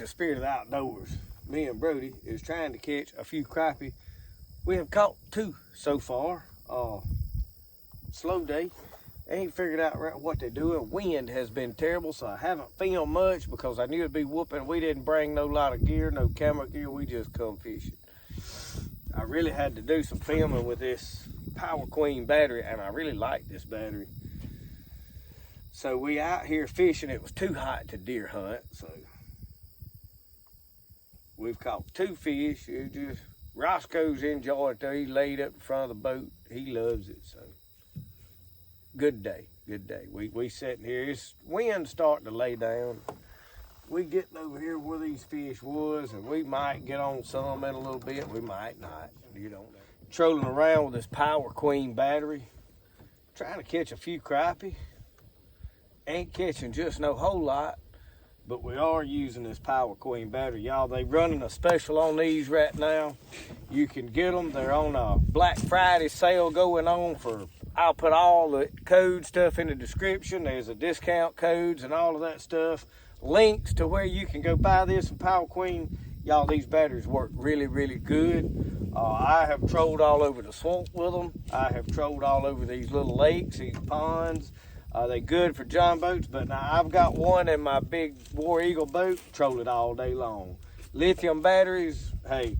the spirit of the outdoors, me and Brody is trying to catch a few crappie. We have caught 2 so far. Slow day. Ain't figured out right what they're doing. Wind has been terrible, so I haven't filmed much because I knew it'd be whooping. We didn't bring no lot of gear, no camera gear. We just come fishing. I really had to do some filming with this PowerQueen battery, and I really like this battery. So we out here fishing. It was too hot to deer hunt, so we've caught 2 fish. It just Roscoe's enjoying it though. He laid up in front of the boat. He loves it. So good day, good day. We sitting here. It's wind starting to lay down. We getting over here where these fish was, and we might get on some in a little bit. We might not. You don't know. Trolling around with this PowerQueen battery, trying to catch a few crappie. Ain't catching just no whole lot, but we are using this PowerQueen battery. Y'all, they running a special on these right now. You can get them. They're on a Black Friday sale going on for, I'll put all the code stuff in the description. There's a discount codes and all of that stuff. Links to where you can go buy this from PowerQueen. Y'all, these batteries work really, really good. I have trolled all over the swamp with them. I have trolled all over these little lakes, these ponds. They good for john boats, but now I've got one in my big War Eagle boat, troll it all day long. Lithium batteries, hey,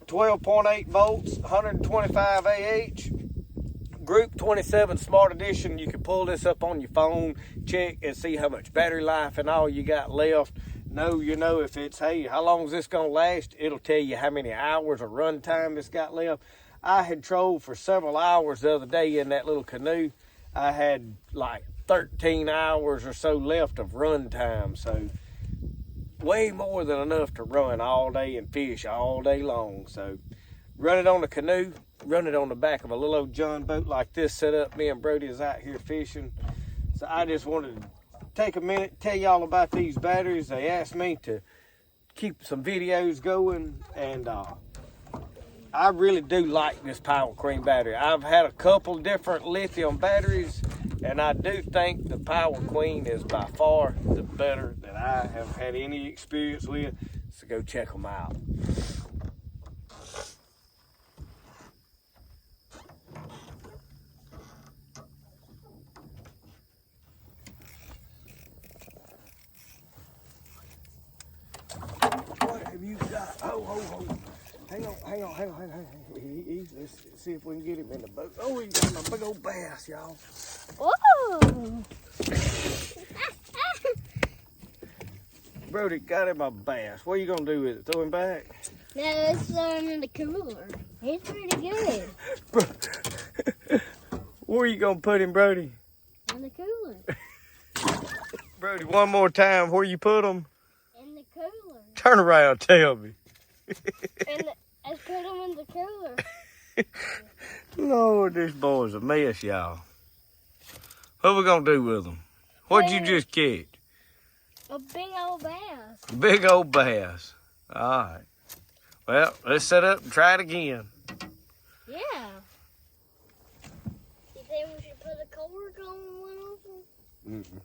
12.8 volts, 125 AH, Group 27 Smart Edition. You can pull this up on your phone, check and see how much battery life and all you got left. You know if it's, hey, how long is this gonna last? It'll tell you how many hours of run time it's got left. I had trolled for several hours the other day in that little canoe. I had like 13 hours or so left of run time, so way more than enough to run all day and fish all day long. So run it on the canoe, run it on the back of a little old john boat like this set up. Me and Brody is out here fishing. So I just wanted to take a minute, tell y'all about these batteries. They asked me to keep some videos going, and I really do like this PowerQueen battery. I've had a couple different lithium batteries, and I do think the PowerQueen is by far the better that I have had any experience with. So go check them out. What have you got? Oh. Hang on. Let's see if we can get him in the boat. Oh, he got a big old bass, y'all. Whoa! Brody got him a bass. What are you gonna do with it? Throw him back? No, let's throw him in the cooler. He's pretty good. Where are you gonna put him, Brody? In the cooler. Brody, one more time. Where you put him? In the cooler. Turn around, tell me. Let's put him in the cooler. Lord, this boy's a mess, y'all. What we gonna do with him? What'd you just catch? A big old bass. Big old bass. All right. Well, let's set up and try it again. Yeah. You think we should put a cork on one of them? Mm-mm.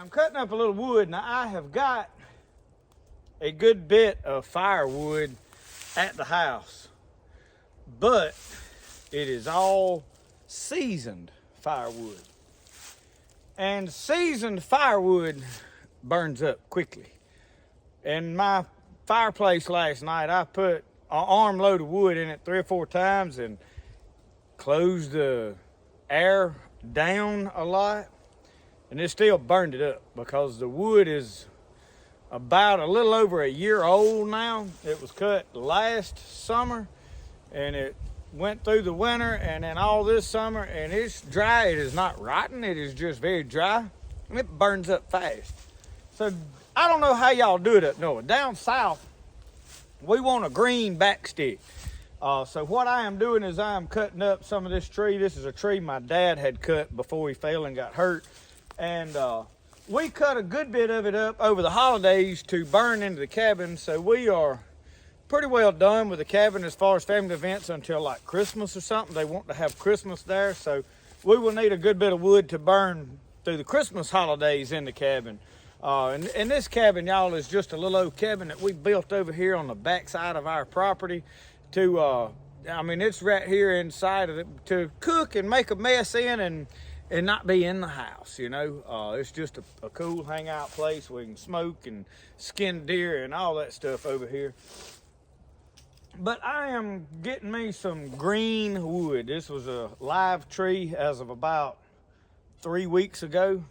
I'm cutting up a little wood. Now I have got a good bit of firewood at the house, but it is all seasoned firewood. And seasoned firewood burns up quickly. In my fireplace last night, I put an armload of wood in it 3 or 4 times and closed the air down a lot, and it still burned it up because the wood is about a little over a year old now. It was cut last summer, and it went through the winter and then all this summer, and it's dry. It is not rotten, it is just very dry, and it burns up fast. So I don't know how y'all do it up north. Down south, we want a green backstick. So what I am doing is I am cutting up some of this tree. This is a tree my dad had cut before he fell and got hurt. And we cut a good bit of it up over the holidays to burn into the cabin. So we are pretty well done with the cabin as far as family events until like Christmas or something. They want to have Christmas there. So we will need a good bit of wood to burn through the Christmas holidays in the cabin. And this cabin, y'all, is just a little old cabin that we built over here on the back side of our property to, I mean, it's right here inside of it to cook and make a mess in and not be in the house, you know. It's just a cool hangout place where we can smoke and skin deer and all that stuff over here. But I am getting me some green wood. This was a live tree as of about 3 weeks ago.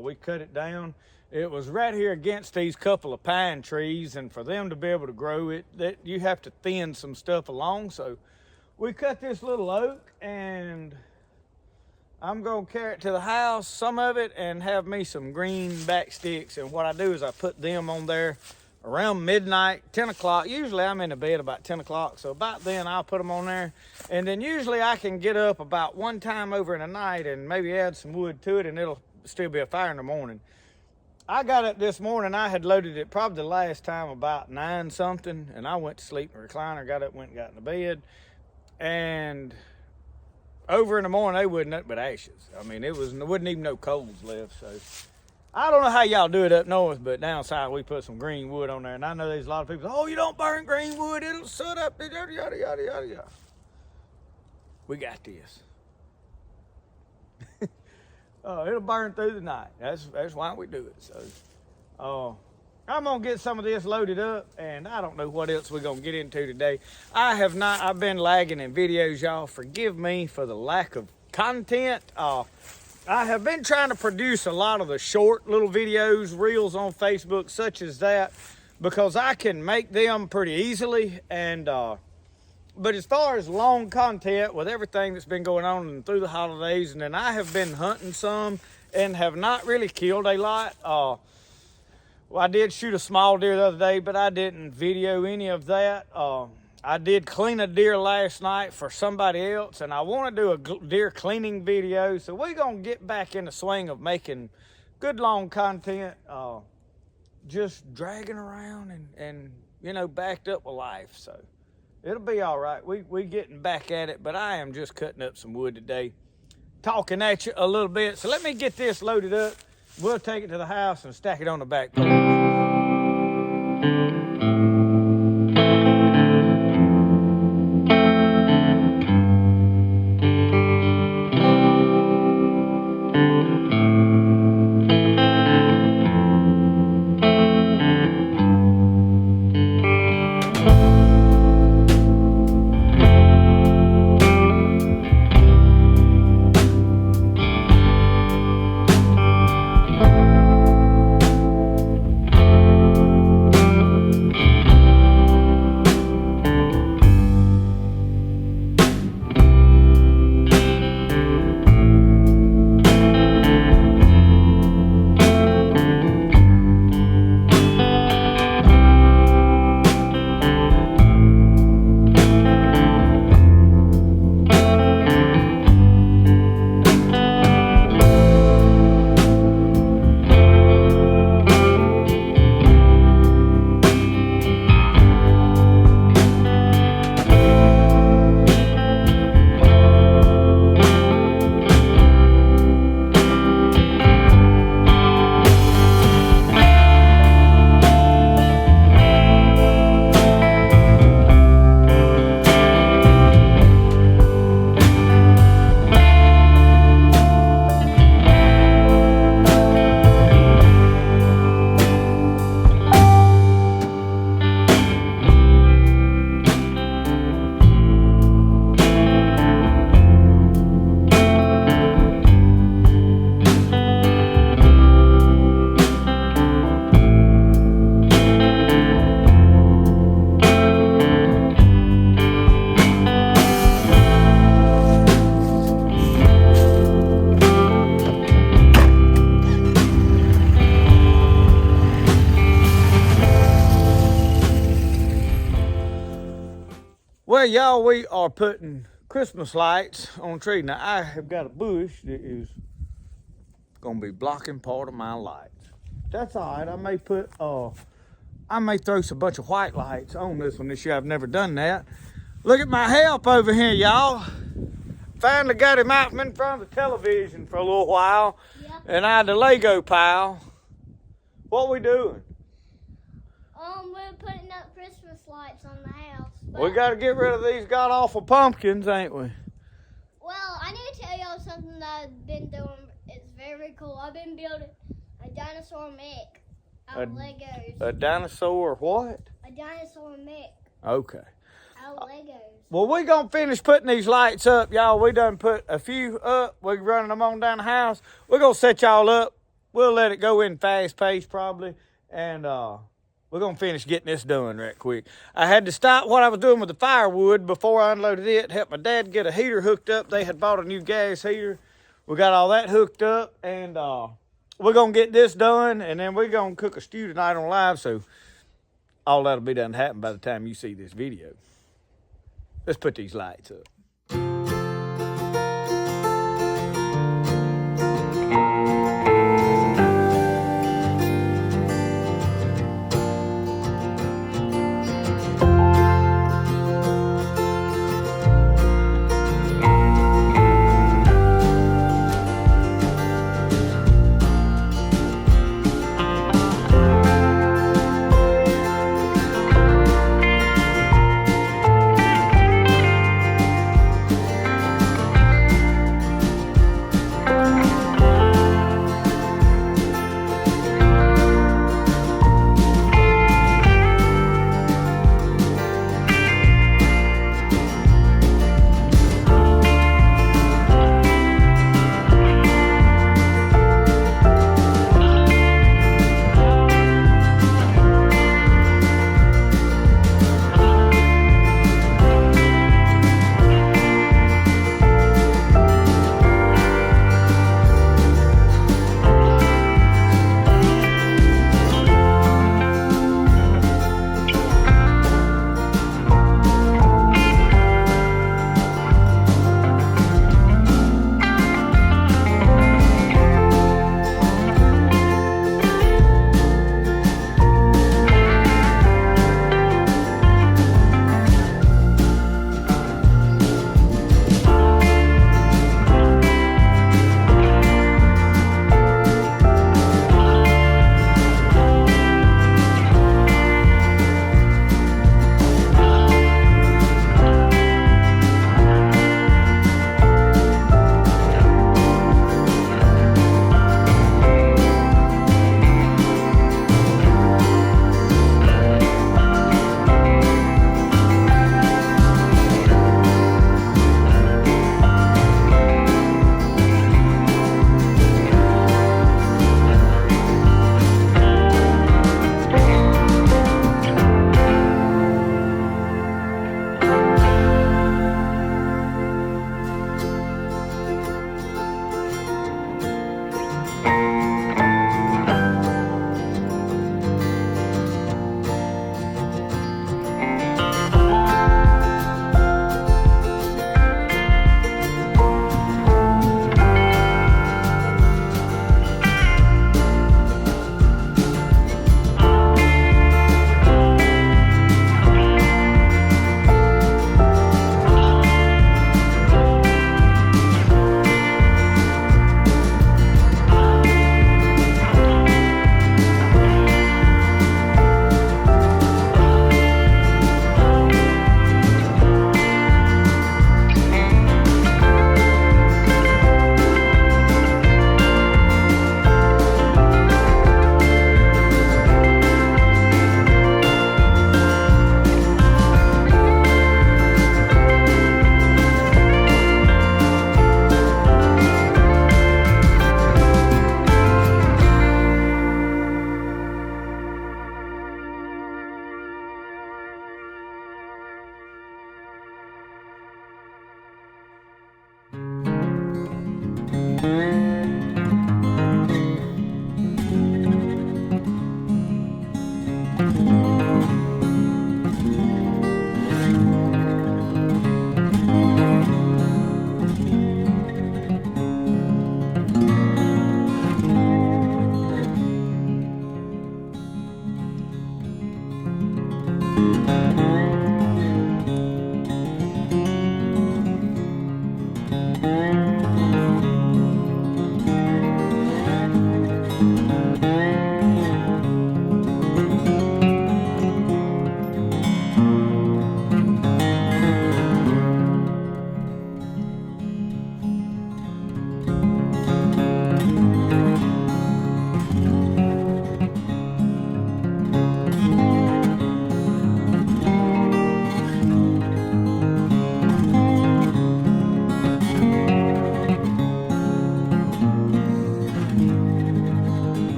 We cut it down. It was right here against these couple of pine trees, and for them to be able to grow it, that you have to thin some stuff along. So we cut this little oak, and I'm gonna carry it to the house, some of it, and have me some green back sticks. And what I do is I put them on there around midnight, 10 o'clock. Usually I'm in the bed about 10 o'clock, so about then I'll put them on there. And then usually I can get up about one time over in the night and maybe add some wood to it, and it'll still be a fire in the morning. I got up this morning, I had loaded it probably the last time about 9 something, and I went to sleep in the recliner, got up, went and got in the bed, and over in the morning, they wasn't nothing but ashes. I mean, there wasn't even no coals left, so I don't know how y'all do it up north, but down south, we put some green wood on there, and I know there's a lot of people say, oh, you don't burn green wood, it'll soot up, yada, yada, yada, yada, yada. We got this. It'll burn through the night. That's why we do it. So, I'm gonna get some of this loaded up, and I don't know what else we're gonna get into today. I've been lagging in videos, y'all. Forgive me for the lack of content. I have been trying to produce a lot of the short little videos, reels on Facebook, such as that, because I can make them pretty easily. And but as far as long content with everything that's been going on through the holidays, and then I have been hunting some and have not really killed a lot. Well, I did shoot a small deer the other day, but I didn't video any of that. I did clean a deer last night for somebody else, and I want to do a deer cleaning video. So we're going to get back in the swing of making good long content, just dragging around and you know, backed up with life. So it'll be all right. We getting back at it, but I am just cutting up some wood today, talking at you a little bit. So let me get this loaded up. We'll take it to the house and stack it on the back porch. anyway, y'all, we are putting Christmas lights on the tree. Now, I have got a bush that is going to be blocking part of my lights. That's all right. I may throw a bunch of white lights on this one this year. I've never done that. Look at my help over here, y'all. Finally got him out from in front of the television for a little while. Yep. And I had the Lego pile. What we doing? We're putting up Christmas lights on the house. We got to get rid of these god-awful pumpkins, ain't we? Well, I need to tell y'all something that I've been doing. It's very cool. I've been building a dinosaur mech out of Legos. A dinosaur what? A dinosaur mech Okay. out of Legos. Well, we gonna finish putting these lights up, y'all. We done put a few up. We're running them on down the house. We're gonna set y'all up. We'll let it go in fast pace probably. And we're gonna finish getting this done right quick. I had to stop what I was doing with the firewood before I unloaded it. Help my dad get a heater hooked up. They had bought a new gas heater. We got all that hooked up, and we're gonna get this done, and then we're gonna cook a stew tonight on live, so all that'll be done happen by the time you see this video. Let's put these lights up.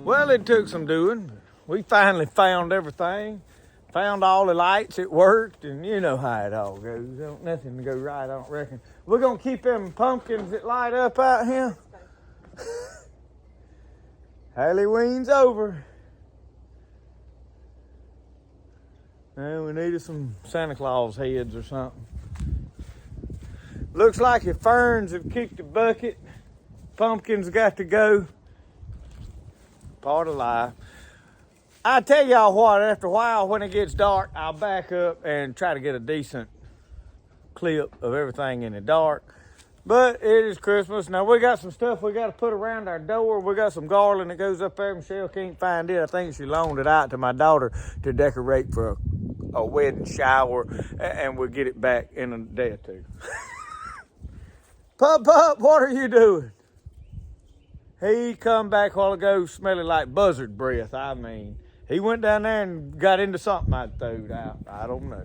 Well, it took some doing. We finally found everything. Found all the lights, it worked, and you know how it all goes. Don't nothing to go right, I don't reckon. We're gonna keep them pumpkins that light up out here. Halloween's over. And we needed some Santa Claus heads or something. Looks like your ferns have kicked the bucket. Pumpkins got to go. Part of life. I tell y'all what, after a while when it gets dark, I'll back up and try to get a decent clip of everything in the dark. But it is Christmas. Now we got some stuff we got to put around our door. We got some garland that goes up there. Michelle can't find it. I think she loaned it out to my daughter to decorate for a wedding shower, and we'll get it back in a day or two. Pup, what are you doing? He come back a while ago smelling like buzzard breath. I mean, he went down there and got into something I throwed out. I don't know.